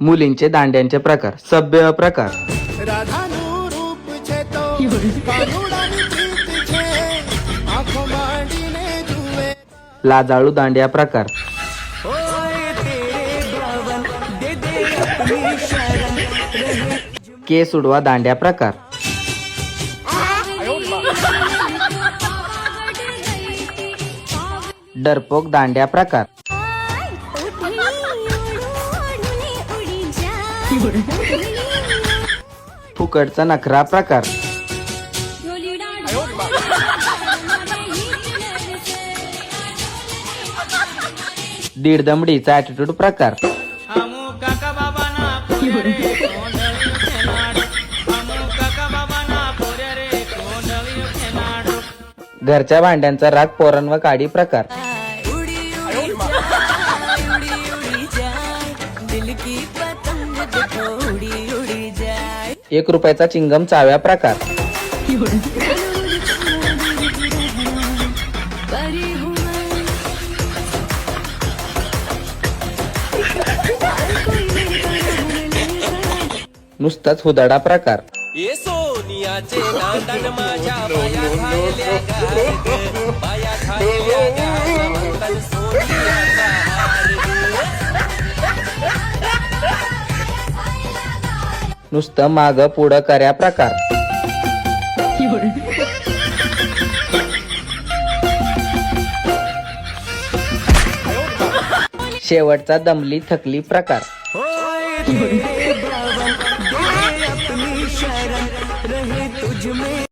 मुलींचे दांड्यांचे प्रकार. सभ्य प्रकार. लाजाळू दांड्या प्रकार. केस उडवा दांड्या प्रकार. डरपोक दांड्या प्रकार. फुकटचा नखरा प्रकार. दीड दमडीचा ॲटिट्यूड प्रकार. घरच्या भांड्यांचा राग पोरांवर काढी प्रकार. ₹1 चिंगम चाव्या प्रकार. नुसताच हुदाडा प्रकार. नुसतं माग पुढं कर्या प्रकार. शेवटचा दमली थकली प्रकार.